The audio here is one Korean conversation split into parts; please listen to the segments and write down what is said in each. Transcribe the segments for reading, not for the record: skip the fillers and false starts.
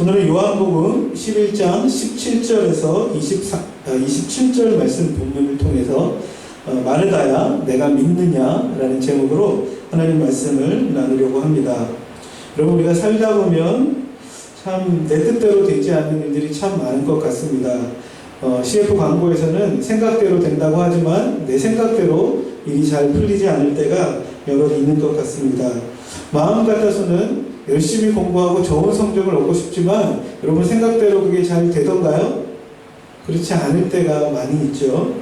오늘은 요한복음 11장 17절에서 27절 말씀 본문을 통해서 마르다야 내가 믿느냐 라는 제목으로 하나님 말씀을 나누려고 합니다. 여러분, 우리가 살다 보면 참 내 뜻대로 되지 않는 일들이 참 많은 것 같습니다. CF 광고에서는 생각대로 된다고 하지만 내 생각대로 일이 잘 풀리지 않을 때가 여러 있는 것 같습니다. 마음 같아서는 열심히 공부하고 좋은 성적을 얻고 싶지만 여러분 생각대로 그게 잘 되던가요? 그렇지 않을 때가 많이 있죠.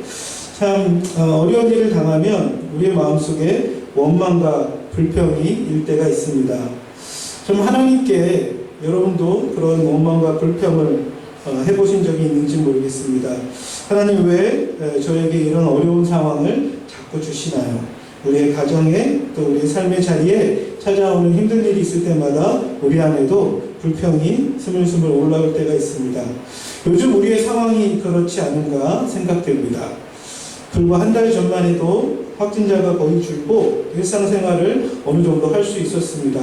참 어려운 일을 당하면 우리의 마음속에 원망과 불평이 일 때가 있습니다. 좀 하나님께 여러분도 그런 원망과 불평을 해보신 적이 있는지 모르겠습니다. 하나님 왜 저에게 이런 어려운 상황을 자꾸 주시나요? 우리의 가정에 또 우리의 삶의 자리에 찾아오는 힘든 일이 있을 때마다 우리 안에도 불평이 스물스물 올라올 때가 있습니다. 요즘 우리의 상황이 그렇지 않은가 생각됩니다. 불과 한 달 전만 해도 확진자가 거의 줄고 일상생활을 어느 정도 할 수 있었습니다.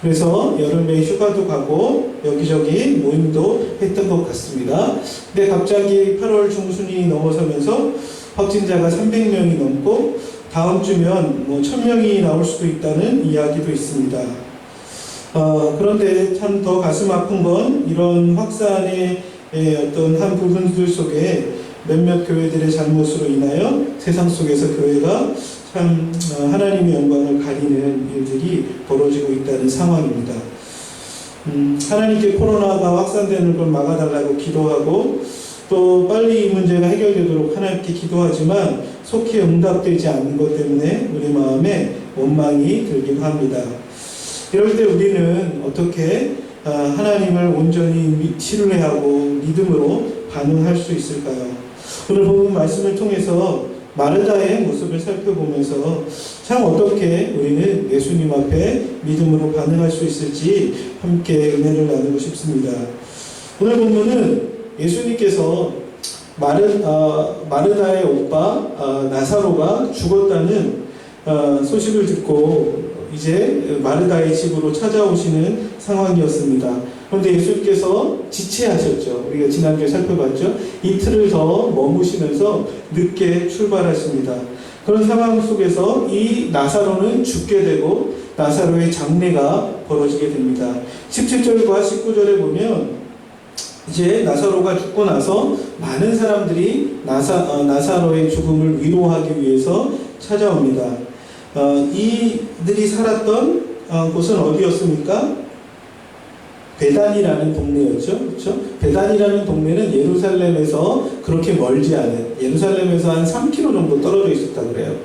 그래서 여름에 휴가도 가고 여기저기 모임도 했던 것 같습니다. 근데 갑자기 8월 중순이 넘어서면서 확진자가 300명이 넘고 다음 주면 1000명이 나올 수도 있다는 이야기도 있습니다. 그런데 참 더 가슴 아픈 건 이런 확산의 어떤 한 부분들 속에 몇몇 교회들의 잘못으로 인하여 세상 속에서 교회가 참 하나님의 영광을 가리는 일들이 벌어지고 있다는 상황입니다. 하나님께 코로나가 확산되는 걸 막아달라고 기도하고 또 빨리 이 문제가 해결되도록 하나님께 기도하지만 속히 응답되지 않는 것 때문에 우리 마음에 원망이 들기도 합니다. 이럴 때 우리는 어떻게 하나님을 온전히 신뢰하고 믿음으로 반응할 수 있을까요? 오늘 본문 말씀을 통해서 마르다의 모습을 살펴보면서 참 어떻게 우리는 예수님 앞에 믿음으로 반응할 수 있을지 함께 은혜를 나누고 싶습니다. 오늘 본문은 예수님께서 마르다의 오빠 나사로가 죽었다는 소식을 듣고 이제 마르다의 집으로 찾아오시는 상황이었습니다. 그런데 예수님께서 지체하셨죠. 우리가 지난주에 살펴봤죠. 이틀을 더 머무시면서 늦게 출발하십니다. 그런 상황 속에서 이 나사로는 죽게 되고 나사로의 장례가 벌어지게 됩니다. 17절과 19절에 보면 이제 나사로가 죽고 나서 많은 사람들이 나사로의 죽음을 위로하기 위해서 찾아옵니다. 이들이 살았던 곳은 어디였습니까? 베단이라는 동네였죠. 그렇죠? 베단이라는 동네는 예루살렘에서 그렇게 멀지 않은, 예루살렘에서 한 3km 정도 떨어져 있었다고 그래요.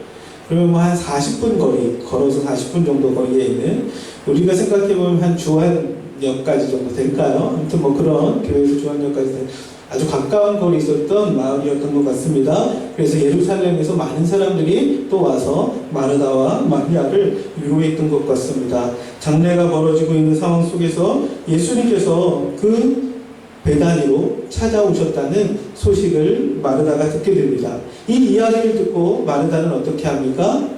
그러면 한 40분 거리, 걸어서 40분 정도 거리에 있는, 우리가 생각해보면 한 주한역까지 정도 될까요? 아무튼 그런 교회에서 주한역까지 아주 가까운 거리에 있었던 마을이었던 것 같습니다. 그래서 예루살렘에서 많은 사람들이 또 와서 마르다와 마리아를 위로했던 것 같습니다. 장례가 벌어지고 있는 상황 속에서 예수님께서 그 베다니로 찾아오셨다는 소식을 마르다가 듣게 됩니다. 이 이야기를 듣고 마르다는 어떻게 합니까?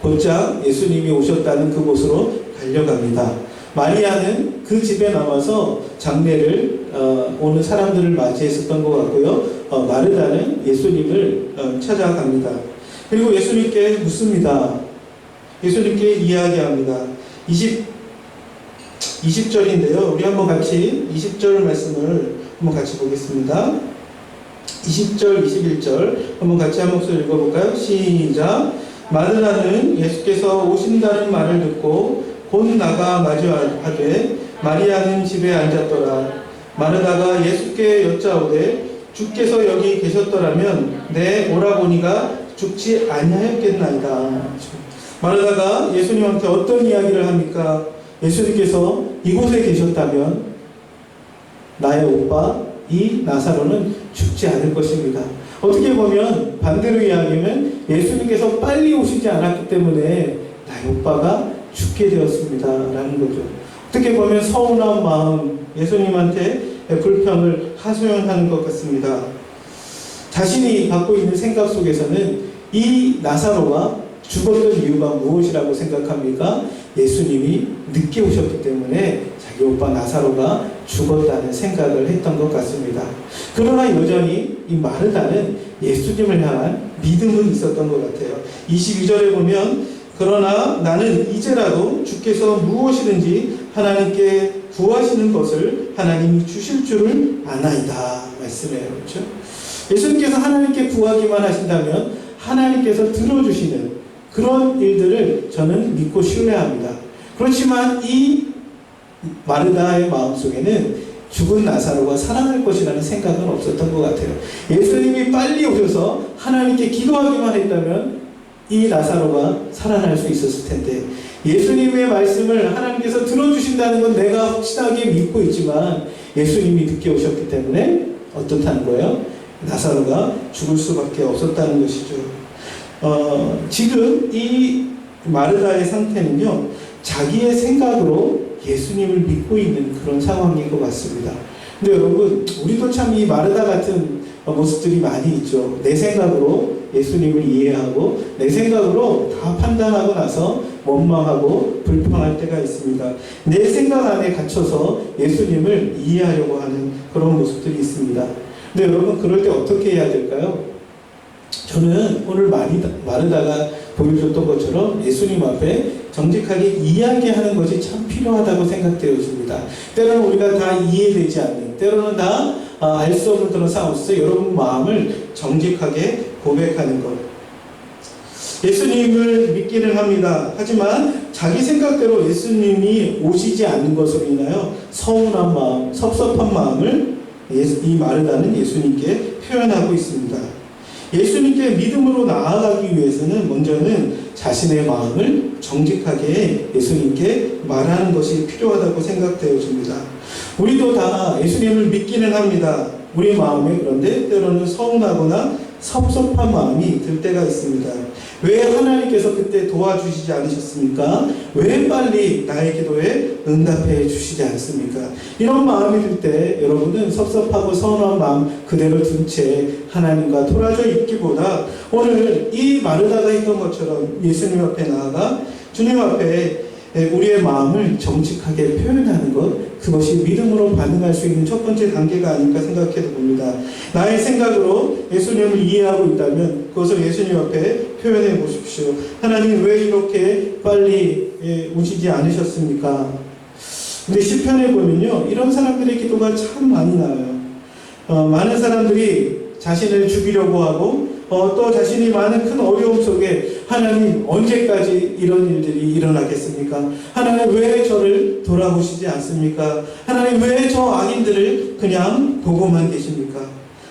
곧장 예수님이 오셨다는 그곳으로 달려갑니다. 마리아는 그 집에 남아서 장례를 오는 사람들을 맞이했었던 것 같고요. 마르다는 예수님을 찾아갑니다. 그리고 예수님께 묻습니다. 예수님께 이야기합니다. 20절인데요. 우리 한번 같이 20절 말씀을 한번 같이 보겠습니다. 20절, 21절 한번 같이 한 목소리 읽어볼까요? 시작. 마르다는 예수께서 오신다는 말을 듣고 곧 나가 마주하되 마리아는 집에 앉았더라. 마르다가 예수께 여짜오되 주께서 여기 계셨더라면 내 오라보니가 죽지 아니하였겠나이다. 마르다가 예수님한테 어떤 이야기를 합니까? 예수님께서 이곳에 계셨다면 나의 오빠 이 나사로는 죽지 않을 것입니다. 어떻게 보면 반대로 이야기하면 예수님께서 빨리 오시지 않았기 때문에 나의 오빠가 죽게 되었습니다 라는 거죠. 어떻게 보면 서운한 마음, 예수님한테 불평을 하소연하는 것 같습니다. 자신이 갖고 있는 생각 속에서는 이 나사로가 죽었던 이유가 무엇이라고 생각합니까? 예수님이 늦게 오셨기 때문에 자기 이 오빠 나사로가 죽었다는 생각을 했던 것 같습니다. 그러나 여전히 이 마르다는 예수님을 향한 믿음은 있었던 것 같아요. 22절에 보면 그러나 나는 이제라도 주께서 무엇이든지 하나님께 구하시는 것을 하나님이 주실 줄을 아나이다 말씀해요. 그렇죠? 예수님께서 하나님께 구하기만 하신다면 하나님께서 들어주시는 그런 일들을 저는 믿고 신뢰합니다. 그렇지만 이 마르다의 마음속에는 죽은 나사로가 살아날 것이라는 생각은 없었던 것 같아요. 예수님이 빨리 오셔서 하나님께 기도하기만 했다면 이 나사로가 살아날 수 있었을 텐데, 예수님의 말씀을 하나님께서 들어주신다는 건 내가 확실하게 믿고 있지만 예수님이 늦게 오셨기 때문에 어떻다는 거예요? 나사로가 죽을 수밖에 없었다는 것이죠. 지금 이 마르다의 상태는요, 자기의 생각으로 예수님을 믿고 있는 그런 상황인 것 같습니다. 근데 여러분, 우리도 참 이 마르다 같은 모습들이 많이 있죠. 내 생각으로 예수님을 이해하고 내 생각으로 다 판단하고 나서 원망하고 불평할 때가 있습니다. 내 생각 안에 갇혀서 예수님을 이해하려고 하는 그런 모습들이 있습니다. 근데 여러분, 그럴 때 어떻게 해야 될까요? 저는 오늘 마르다가 보여줬던 것처럼 예수님 앞에 정직하게 이야기하는 것이 참 필요하다고 생각되어집니다. 때로는 우리가 다 이해되지 않는, 때로는 다 알 수 없는 그런 상황 속에서 여러분 마음을 정직하게 고백하는 것. 예수님을 믿기는 합니다. 하지만 자기 생각대로 예수님이 오시지 않는 것으로 인하여 서운한 마음, 섭섭한 마음을 이 마르다는 예수님께 표현하고 있습니다. 예수님께 믿음으로 나아가기 위해서는 먼저는 자신의 마음을 정직하게 예수님께 말하는 것이 필요하다고 생각되어집니다. 우리도 다 예수님을 믿기는 합니다. 우리 마음에 그런데 때로는 서운하거나 섭섭한 마음이 들 때가 있습니다. 왜 하나님께서 그때 도와주시지 않으셨습니까? 왜 빨리 나의 기도에 응답해 주시지 않습니까? 이런 마음이 들 때 여러분은 섭섭하고 서운한 마음 그대로 둔 채 하나님과 돌아져 있기보다 오늘 이 마르다가 했던 것처럼 예수님 앞에 나아가 주님 앞에 우리의 마음을 정직하게 표현하는 것, 그것이 믿음으로 반응할 수 있는 첫 번째 단계가 아닐까 생각해 봅니다. 나의 생각으로 예수님을 이해하고 있다면 그것을 예수님 앞에 표현해 보십시오. 하나님, 왜 이렇게 빨리 오시지 않으셨습니까? 근데 시편에 보면요, 이런 사람들의 기도가 참 많이 나와요. 많은 사람들이 자신을 죽이려고 하고 또 자신이 많은 큰 어려움 속에 하나님, 언제까지 이런 일들이 일어나겠습니까? 하나님, 왜 저를 돌아보시지 않습니까? 하나님, 왜 저 악인들을 그냥 보고만 계십니까?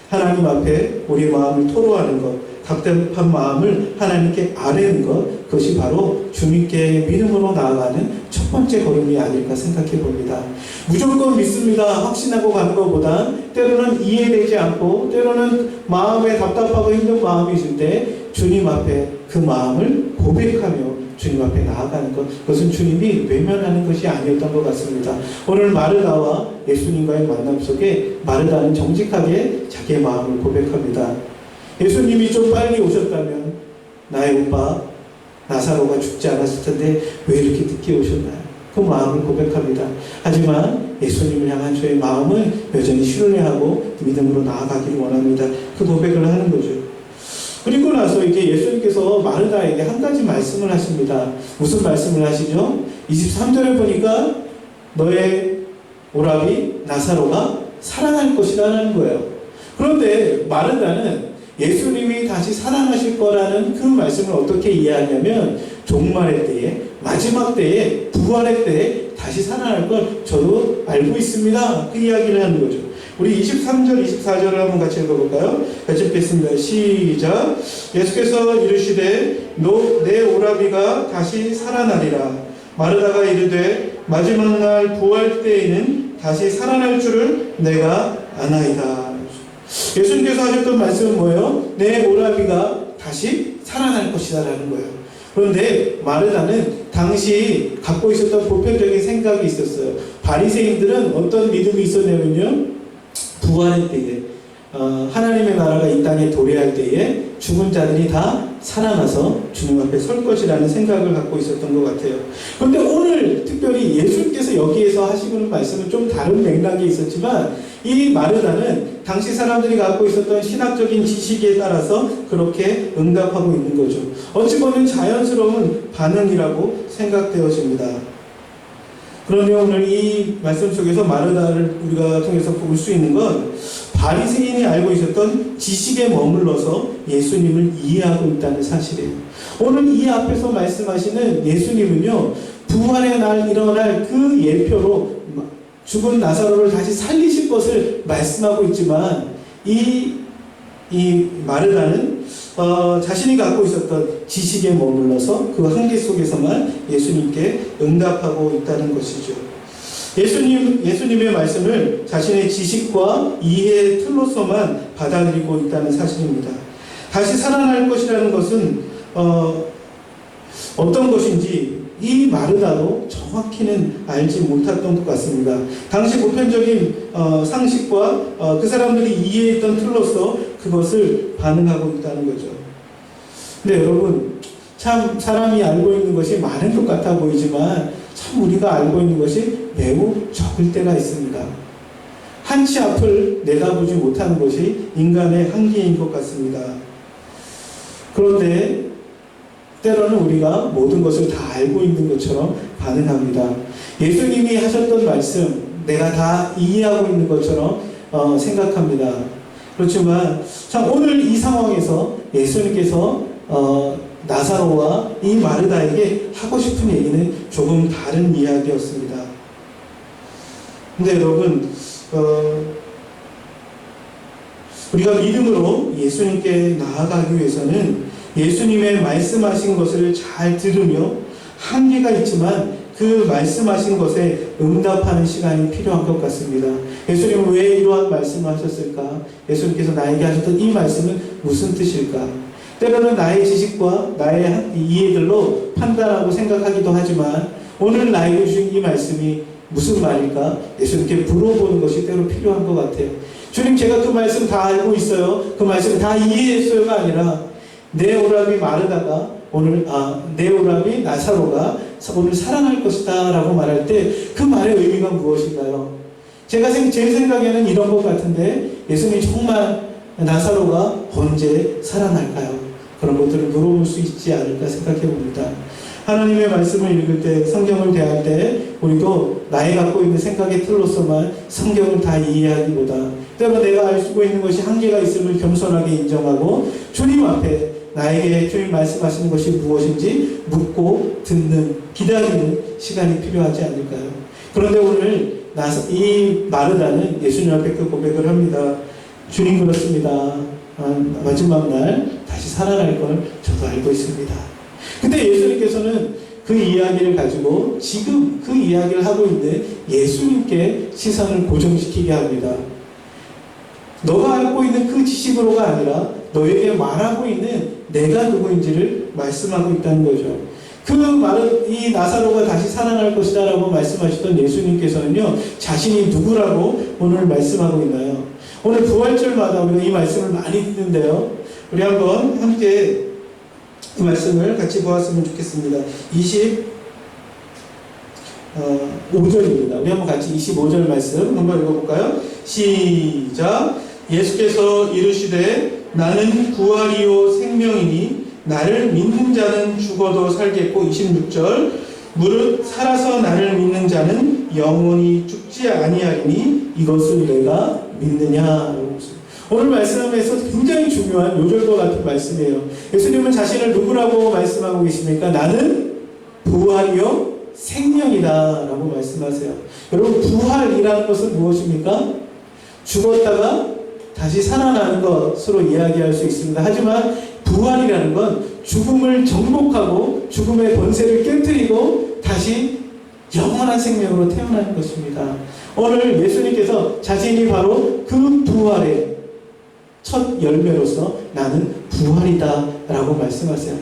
하나님 앞에 우리 마음을 토로하는 것, 답답한 마음을 하나님께 아뢰는 것, 그것이 바로 주님께 믿음으로 나아가는 첫 번째 걸음이 아닐까 생각해 봅니다. 무조건 믿습니다, 확신하고 가는 것보다 때로는 이해되지 않고 때로는 마음에 답답하고 힘든 마음이 있을 때 주님 앞에 그 마음을 고백하며 주님 앞에 나아가는 것, 그것은 주님이 외면하는 것이 아니었던 것 같습니다. 오늘 마르다와 예수님과의 만남 속에 마르다는 정직하게 자기의 마음을 고백합니다. 예수님이 좀 빨리 오셨다면 나의 오빠 나사로가 죽지 않았을 텐데 왜 이렇게 늦게 오셨나요? 그 마음을 고백합니다. 하지만 예수님을 향한 저의 마음은 여전히 신뢰하고 믿음으로 나아가기를 원합니다. 그 고백을 하는 거죠. 그리고 나서 이제 예수님께서 마르다에게 한 가지 말씀을 하십니다. 무슨 말씀을 하시죠? 23절에 보니까 너의 오라비 나사로가 살아날 것이라는 거예요. 그런데 마르다는 예수님이 다시 살아나실 거라는 그 말씀을 어떻게 이해하냐면 종말의 때에, 마지막 때에, 부활의 때에 다시 살아날 걸 저도 알고 있습니다. 그 이야기를 하는 거죠. 우리 23절, 24절을 한번 같이 읽어볼까요? 같이 읽겠습니다. 시작. 예수께서 이르시되 내 오라비가 다시 살아나리라. 마르다가 이르되 마지막 날 부활 때에는 다시 살아날 줄을 내가 아나이다. 예수님께서 하셨던 말씀은 뭐예요? 내 오라비가 다시 살아날 것이다 라는 거예요. 그런데 마르다는 당시 갖고 있었던 보편적인 생각이 있었어요. 바리새인들은 어떤 믿음이 있었냐면요, 부활의 때에 하나님의 나라가 이 땅에 도래할 때에 죽은 자들이 다 살아나서 주님 앞에 설 것이라는 생각을 갖고 있었던 것 같아요. 그런데 오늘 특별히 예수님께서 여기에서 하시는 말씀은 좀 다른 맥락이 있었지만 이 마르다는 당시 사람들이 갖고 있었던 신학적인 지식에 따라서 그렇게 응답하고 있는 거죠. 어찌 보면 자연스러운 반응이라고 생각되어집니다. 그런데 오늘 이 말씀 속에서 마르다를 우리가 통해서 볼 수 있는 건 바리새인이 알고 있었던 지식에 머물러서 예수님을 이해하고 있다는 사실이에요. 오늘 이 앞에서 말씀하시는 예수님은요, 부활의 날 일어날 그 예표로 죽은 나사로를 다시 살리실 것을 말씀하고 있지만 이 마르다는 자신이 갖고 있었던 지식에 머물러서 그 한계 속에서만 예수님께 응답하고 있다는 것이죠. 예수님의 말씀을 자신의 지식과 이해의 틀로서만 받아들이고 있다는 사실입니다. 다시 살아날 것이라는 것은 어떤 것인지 이 마르다도 정확히는 알지 못했던 것 같습니다. 당시 보편적인 상식과 그 사람들이 이해했던 틀로서 그것을 반응하고 있다는 거죠. 근데 여러분, 참 사람이 알고 있는 것이 많은 것 같아 보이지만 참 우리가 알고 있는 것이 매우 적을 때가 있습니다. 한치 앞을 내다보지 못하는 것이 인간의 한계인 것 같습니다. 그런데 때로는 우리가 모든 것을 다 알고 있는 것처럼 반응합니다. 예수님이 하셨던 말씀, 내가 다 이해하고 있는 것처럼 생각합니다. 그렇지만 참 오늘 이 상황에서 예수님께서 나사로와 이 마르다에게 하고 싶은 얘기는 조금 다른 이야기였습니다. 근데 여러분, 우리가 믿음으로 예수님께 나아가기 위해서는 예수님의 말씀하신 것을 잘 들으며 한계가 있지만 그 말씀하신 것에 응답하는 시간이 필요한 것 같습니다. 예수님은 왜 이러한 말씀을 하셨을까? 예수님께서 나에게 하셨던 이 말씀은 무슨 뜻일까? 때로는 나의 지식과 나의 이해들로 판단하고 생각하기도 하지만 오늘 나에게 주신 이 말씀이 무슨 말일까? 예수님께 물어보는 것이 때로 필요한 것 같아요. 주님, 제가 그 말씀 다 알고 있어요. 그 말씀 다 이해했어요가 아니라 내 오라비 마르다가 오늘 내 오라비 나사로가 오늘 살아날 것이다 라고 말할 때 그 말의 의미가 무엇인가요? 제 생각에는 이런 것 같은데 예수님이 정말 나사로가 언제 살아날까요? 그런 것들을 물어볼 수 있지 않을까 생각해 봅니다. 하나님의 말씀을 읽을 때, 성경을 대할 때 우리도 나의 갖고 있는 생각의 틀로서만 성경을 다 이해하기보다 때로 내가 알 수 있는 것이 한계가 있음을 겸손하게 인정하고 주님 앞에 나에게 주님 말씀하시는 것이 무엇인지 묻고 듣는, 기다리는 시간이 필요하지 않을까요? 그런데 오늘 이 마르다는 예수님 앞에 그 고백을 합니다. 주님, 그렇습니다. 마지막 날 다시 살아날 걸 저도 알고 있습니다. 근데 예수님께서는 그 이야기를 가지고 지금 그 이야기를 하고 있는 예수님께 시선을 고정시키게 합니다. 너가 알고 있는 그 지식으로가 아니라 너에게 말하고 있는 내가 누구인지를 말씀하고 있다는 거죠. 그 말은 이 나사로가 다시 살아날 것이다 라고 말씀하셨던 예수님께서는요, 자신이 누구라고 오늘 말씀하고 있나요? 오늘 부활절마다 우리가 이 말씀을 많이 듣는데요. 우리 한번 함께 이 말씀을 같이 보았으면 좋겠습니다. 25절입니다. 우리 한번 같이 25절 말씀 한번 읽어볼까요? 시작. 예수께서 이르시되 나는 부활이요 생명이니 나를 믿는 자는 죽어도 살겠고 26절 무릇 살아서 나를 믿는 자는 영원히 죽지 아니하리니 이것을 내가 믿느냐. 오늘 말씀에서 굉장히 중요한 요절과 같은 말씀이에요. 예수님은 자신을 누구라고 말씀하고 계십니까? 나는 부활이요 생명이다 라고 말씀하세요. 여러분, 부활이라는 것은 무엇입니까? 죽었다가 다시 살아나는 것으로 이야기할 수 있습니다. 하지만 부활이라는 건 죽음을 정복하고 죽음의 권세를 깨뜨리고 다시 영원한 생명으로 태어나는 것입니다. 오늘 예수님께서 자신이 바로 그 부활의 첫 열매로서 나는 부활이다 라고 말씀하세요.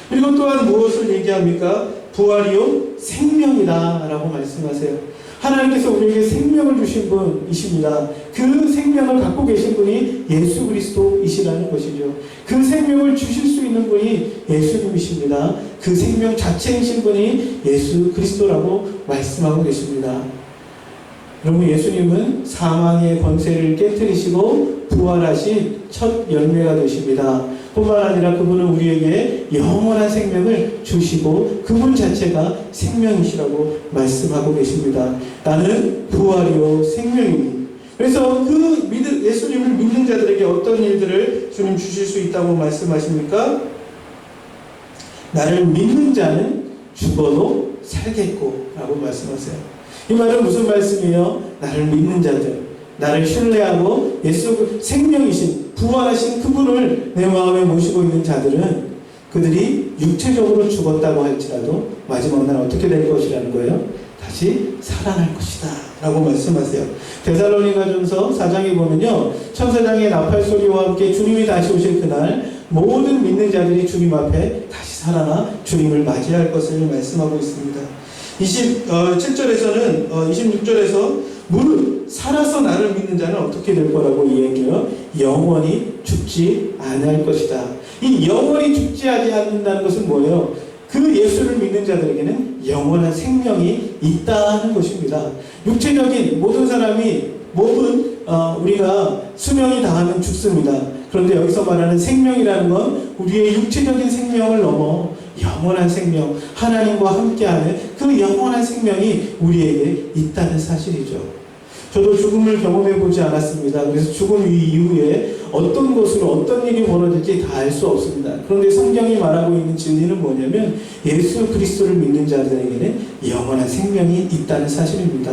그리고 또한 무엇을 얘기합니까? 부활이요 생명이다 라고 말씀하세요. 하나님께서 우리에게 생명을 주신 분이십니다. 그 생명을 갖고 계신 분이 예수 그리스도이시라는 것이죠. 그 생명을 주실 수 있는 분이 예수님이십니다. 그 생명 자체이신 분이 예수 그리스도라고 말씀하고 계십니다. 여러분, 예수님은 사망의 권세를 깨뜨리시고 부활하신 첫 열매가 되십니다. 뿐만 아니라 그분은 우리에게 영원한 생명을 주시고 그분 자체가 생명이시라고 말씀하고 계십니다. 나는 부활이요 생명이니. 그래서 그 예수님을 믿는 자들에게 어떤 일들을 주님 주실 수 있다고 말씀하십니까? 나를 믿는 자는 죽어도 살겠고 라고 말씀하세요. 이 말은 무슨 말씀이에요? 나를 믿는 자들, 나를 신뢰하고 예수 생명이신 부활하신 그분을 내 마음에 모시고 있는 자들은 그들이 육체적으로 죽었다고 할지라도 마지막 날 어떻게 될 것이라는 거예요? 다시 살아날 것이다 라고 말씀하세요. 데살로니가전서 4장에 보면요, 천사장의 나팔 소리와 함께 주님이 다시 오실 그날 모든 믿는 자들이 주님 앞에 다시 살아나 주님을 맞이할 것을 말씀하고 있습니다. 27절에서는 26절에서 무릇 살아서 나를 믿는 자는 어떻게 될 거라고 이야기해요? 영원히 죽지 않을 것이다. 이 영원히 죽지 않는다는 것은 뭐예요? 그 예수를 믿는 자들에게는 영원한 생명이 있다는 것입니다. 육체적인 모든 사람이 몸은 우리가 수명이 다하면 죽습니다. 그런데 여기서 말하는 생명이라는 건 우리의 육체적인 생명을 넘어 영원한 생명, 하나님과 함께하는 그 영원한 생명이 우리에게 있다는 사실이죠. 저도 죽음을 경험해 보지 않았습니다. 그래서 죽음 이후에 어떤 곳으로 어떤 일이 벌어질지 다 알 수 없습니다. 그런데 성경이 말하고 있는 진리는 뭐냐면 예수 그리스도를 믿는 자들에게는 영원한 생명이 있다는 사실입니다.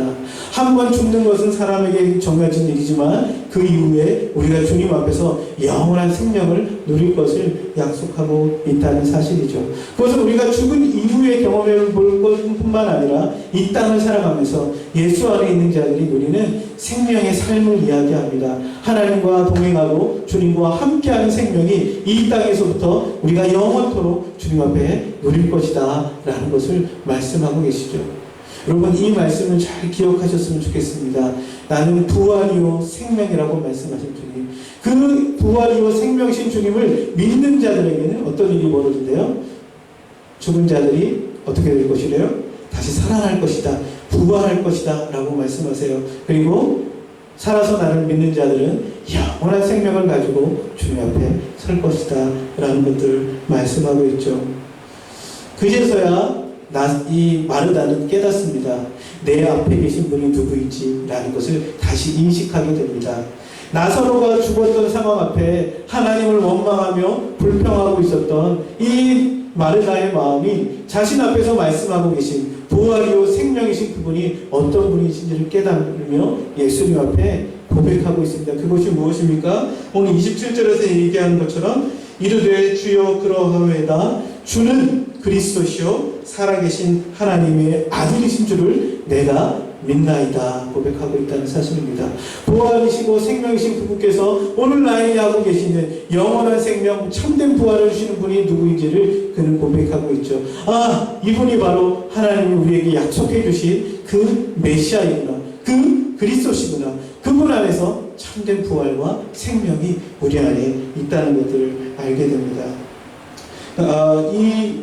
한 번 죽는 것은 사람에게 정해진 일이지만 그 이후에 우리가 주님 앞에서 영원한 생명을 누릴 것을 약속하고 있다는 사실이죠. 그것은 우리가 죽은 이후에 경험해 볼 것뿐만 아니라 이 땅을 살아가면서 예수 안에 있는 자들이 누리는 생명의 삶을 이야기합니다. 하나님과 동행하고 주님과 함께하는 생명이 이 땅에서부터 우리가 영원토록 주님 앞에 누릴 것이다 라는 것을 말씀하고 계시죠. 여러분, 이 말씀을 잘 기억하셨으면 좋겠습니다. 나는 부활이요 생명이라고 말씀하신 주님, 그 부활이요 생명이신 주님을 믿는 자들에게는 어떤 일이 벌어진대요? 죽은 자들이 어떻게 될 것이래요? 다시 살아날 것이다, 부활할 것이다 라고 말씀하세요. 그리고 살아서 나를 믿는 자들은 영원한 생명을 가지고 주님 앞에 설 것이다 라는 것들을 말씀하고 있죠. 그제서야 이 마르다는 깨닫습니다. 내 앞에 계신 분이 누구인지 라는 것을 다시 인식하게 됩니다. 나사로가 죽었던 상황 앞에 하나님을 원망하며 불평하고 있었던 이 마르다의 마음이 자신 앞에서 말씀하고 계신 부활이요 생명이신 그분이 어떤 분이신지를 깨달으며 예수님 앞에 고백하고 있습니다. 그것이 무엇입니까? 오늘 27절에서 얘기하는 것처럼 이르되 주여 그러하오이다. 주는 그리스도시요 살아계신 하나님의 아들이신 줄을 내가 믿나이다 고백하고 있다는 사실입니다. 부활이시고 생명이신 그분께서 오늘 나에게 하고 계시는 영원한 생명, 참된 부활을 주시는 분이 누구인지를 그는 고백하고 있죠. 이분이 바로 하나님이 우리에게 약속해 주신 그 메시아이구나, 그 그리스도시구나. 그분 안에서 참된 부활과 생명이 우리 안에 있다는 것들을 알게 됩니다. 이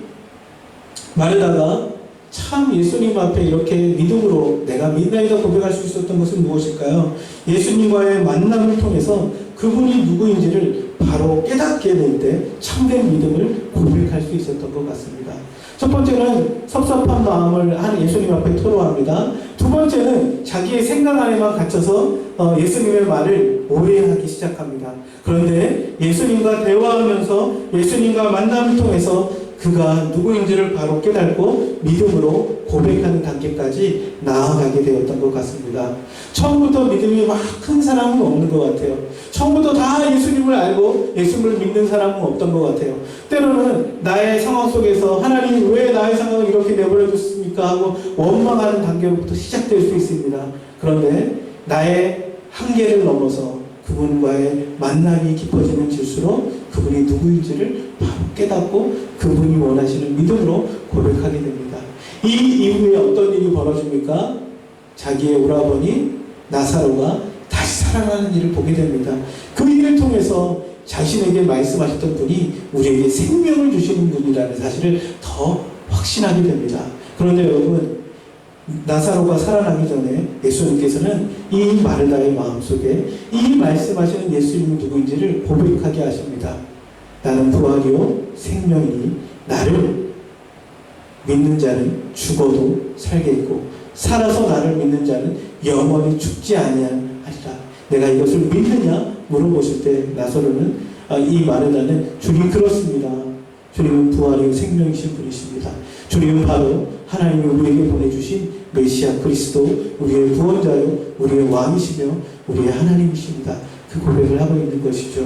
마르다가 참 예수님 앞에 이렇게 믿음으로 내가 믿나이다 고백할 수 있었던 것은 무엇일까요? 예수님과의 만남을 통해서 그분이 누구인지를 바로 깨닫게 될 때 참된 믿음을 고백할 수 있었던 것 같습니다. 첫 번째는 섭섭한 마음을 예수님 앞에 토로합니다. 두 번째는 자기의 생각 안에만 갇혀서 예수님의 말을 오해하기 시작합니다. 그런데 예수님과 대화하면서 예수님과 만남을 통해서 그가 누구인지를 바로 깨닫고 믿음으로 고백하는 단계까지 나아가게 되었던 것 같습니다. 처음부터 믿음이 막 큰 사람은 없는 것 같아요. 처음부터 다 예수님을 알고 예수님을 믿는 사람은 없던 것 같아요. 때로는 나의 상황 속에서 하나님 왜 나의 상황을 이렇게 내버려 뒀습니까 하고 원망하는 단계로부터 시작될 수 있습니다. 그런데 나의 한계를 넘어서 그분과의 만남이 깊어지는 질수록 그분이 누구인지를 바로 깨닫고 그분이 원하시는 믿음으로 고백하게 됩니다. 이 이후에 어떤 일이 벌어집니까? 자기의 오라버니 나사로가 다시 살아나는 일을 보게 됩니다. 그 일을 통해서 자신에게 말씀하셨던 분이 우리에게 생명을 주시는 분이라는 사실을 더 더 확신하게 됩니다. 그런데 여러분, 나사로가 살아나기 전에 예수님께서는 이 마르다의 마음속에 이 말씀하시는 예수님이 누구인지를 고백하게 하십니다. 나는 부활이요 생명이니 나를 믿는 자는 죽어도 살겠고 살아서 나를 믿는 자는 영원히 죽지 아니하리라. 내가 이것을 믿느냐 물어보실 때 나사로는 이 마르다는 주님 그렇습니다. 주님은 부활이요 생명이신 분이십니다. 주님은 바로 하나님이 우리에게 보내주신 메시아 그리스도, 우리의 구원자요 우리의 왕이시며 우리의 하나님이십니다. 그 고백을 하고 있는 것이죠.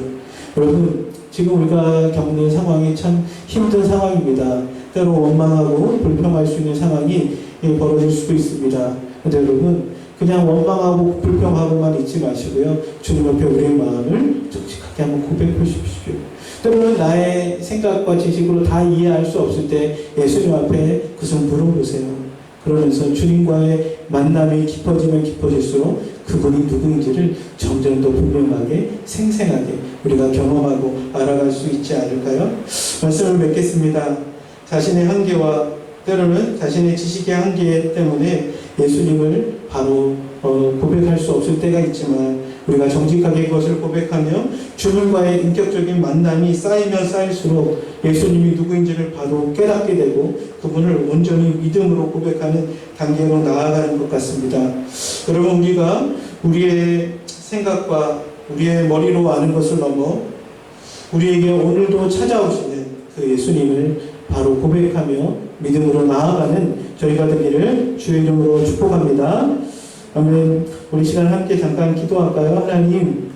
여러분, 지금 우리가 겪는 상황이 참 힘든 상황입니다. 때로 원망하고 불평할 수 있는 상황이 벌어질 수도 있습니다. 그런데 여러분, 그냥 원망하고 불평하고만 있지 마시고요. 주님 앞에 우리의 마음을 솔직하게 한번 고백해 주십시오. 때로는 나의 생각과 지식으로 다 이해할 수 없을 때 예수님 앞에 그것을 물어보세요. 그러면서 주님과의 만남이 깊어지면 깊어질수록 그분이 누구인지를 점점 더 분명하게 생생하게 우리가 경험하고 알아갈 수 있지 않을까요? 말씀을 맺겠습니다. 자신의 한계와 때로는 자신의 지식의 한계 때문에 예수님을 바로 고백할 수 없을 때가 있지만 우리가 정직하게 그것을 고백하며 주님과의 인격적인 만남이 쌓이면 쌓일수록 예수님이 누구인지를 바로 깨닫게 되고 그분을 온전히 믿음으로 고백하는 단계로 나아가는 것 같습니다. 여러분, 우리가 우리의 생각과 우리의 머리로 아는 것을 넘어 우리에게 오늘도 찾아오시는 그 예수님을 바로 고백하며 믿음으로 나아가는 저희가 되기를 주의 이름으로 축복합니다. 아멘. 우리 시간 함께 잠깐 기도할까요? 하나님,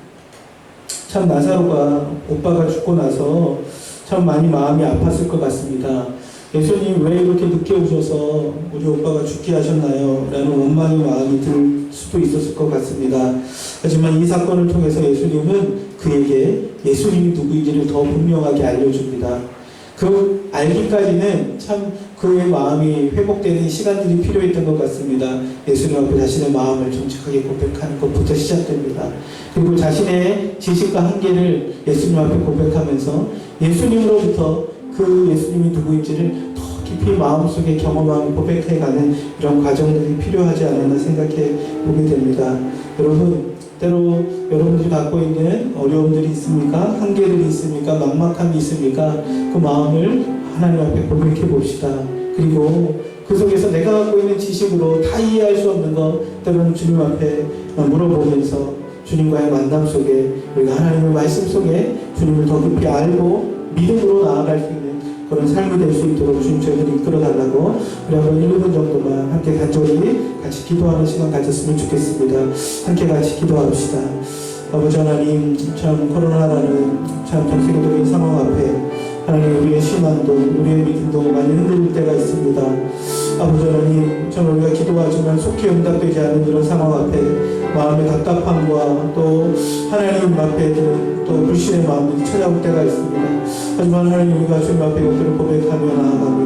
참 나사로가 오빠가 죽고 나서 참 많이 마음이 아팠을 것 같습니다. 예수님 왜 이렇게 늦게 오셔서 우리 오빠가 죽게 하셨나요? 라는 원망의 마음이 들 수도 있었을 것 같습니다. 하지만 이 사건을 통해서 예수님은 그에게 예수님이 누구인지를 더 분명하게 알려줍니다. 그 알기까지는 참 그의 마음이 회복되는 시간들이 필요했던 것 같습니다. 예수님 앞에 자신의 마음을 정직하게 고백하는 것부터 시작됩니다. 그리고 자신의 지식과 한계를 예수님 앞에 고백하면서 예수님으로부터 그 예수님이 누구인지를 더 깊이 마음속에 경험하고 고백해가는 이런 과정들이 필요하지 않았나 생각해 보게 됩니다. 여러분, 때로 여러분들이 갖고 있는 어려움들이 있습니까? 한계들이 있습니까? 막막함이 있습니까? 그 마음을 하나님 앞에 고백해 봅시다. 그리고 그 속에서 내가 갖고 있는 지식으로 다 이해할 수 없는 것 때로는 주님 앞에 물어보면서 주님과의 만남 속에 우리가 하나님의 말씀 속에 주님을 더 깊이 알고 믿음으로 나아갈 수 있는 그런 삶이 될 수 있도록 주님 저희를 이끌어달라고 우리 한번 1분 정도만 함께 간절히 같이 기도하는 시간 가졌으면 좋겠습니다. 함께 같이 기도합시다. 아버지 하나님, 참 코로나라는 참 전 세계적인 상황 앞에 하나님 우리의 신앙도 우리의 믿음도 많이 흔들릴 때가 있습니다. 아버지 하나님, 참 우리가 기도하지만 속히 응답되지 않는 이런 상황 앞에 마음의 답답함과 또 하나님 앞에 또 불신의 마음들이 찾아올 때가 있습니다. 하지만 하나님, 우리가 주님 앞에 이것들을 고백하며 나아가며